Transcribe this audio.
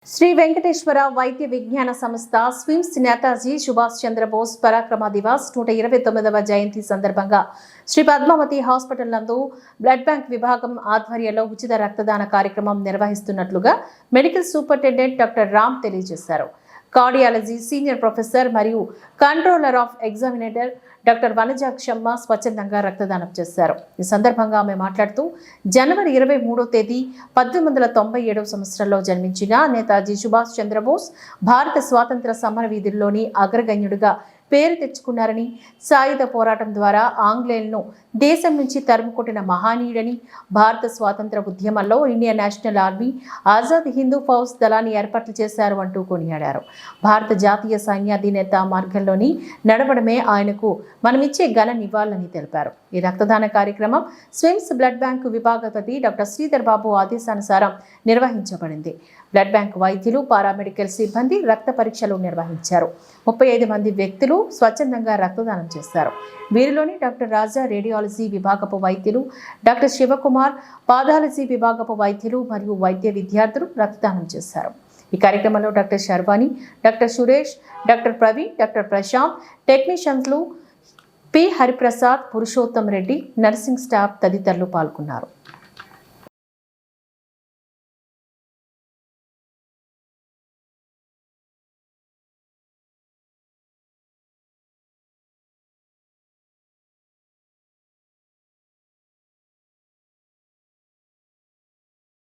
శ్రీ వెంకటేశ్వర వైద్య విజ్ఞాన సంస్థ స్విమ్స్ నేతాజీ సుభాష్ చంద్రబోస్ పరాక్రమ దివాస్ 129వ జయంతి సందర్భంగా శ్రీ పద్మావతి హాస్పిటల్ నందు బ్లడ్ బ్యాంక్ విభాగం ఆధ్వర్యంలో ఉచిత రక్తదాన కార్యక్రమం నిర్వహిస్తున్నట్లుగా మెడికల్ సూపరింటెండెంట్ డాక్టర్ రామ్ తెలియజేశారు. కార్డియాలజీ సీనియర్ ప్రొఫెసర్ మరియు కంట్రోలర్ ఆఫ్ ఎగ్జామినేటర్ డాక్టర్ వనజాక్షమ్మ స్వచ్ఛందంగా రక్తదానం చేశారు. ఈ సందర్భంగా ఆమె మాట్లాడుతూ జనవరి 23వ తేదీ 1897వ సంవత్సరంలో జన్మించిన నేతాజీ సుభాష్ చంద్రబోస్ భారత స్వాతంత్ర సమర వీధుల్లోని అగ్రగణ్యుడిగా పేరు తెచ్చుకున్నారని, సాయుధ పోరాటం ద్వారా ఆంగ్లేయులను దేశం నుంచి తరుముకొట్టిన మహానీయుడని, భారత స్వాతంత్ర ఉద్యమంలో Indian National Army, Azad Hindu Fauj దళాన్ని ఏర్పాట్లు చేశారు అంటూ కొనియాడారు. భారత జాతీయ సైన్యాధినేత మార్గంలోని నడవడమే ఆయనకు మనమిచ్చే ఘన నివాళులని తెలిపారు. ఈ రక్తదాన కార్యక్రమం స్విమ్స్ బ్లడ్ బ్యాంకు విభాగపతి డాక్టర్ శ్రీధర్ బాబు ఆదేశానుసారం నిర్వహించబడింది. బ్లడ్ బ్యాంక్ వైద్యులు, పారామెడికల్ సిబ్బంది రక్త పరీక్షలు నిర్వహించారు. 35 మంది వ్యక్తులు స్వచ్ఛందంగా రక్తదానం చేశారు. వీరిలోని డాక్టర్ రాజా రేడియాలజీ విభాగపు వైద్యులు, డాక్టర్ శివకుమార్ పాథాలజీ విభాగపు వైద్యులు మరియు వైద్య విద్యార్థులు రక్తదానం చేశారు. ఈ కార్యక్రమంలో doctor Sharvani, doctor Suresh, doctor Praveen, doctor Prashanth, టెక్నీషియన్లు P Hariprasad, Purushottam Reddy, nursing staff తదితరులు పాల్గొన్నారు.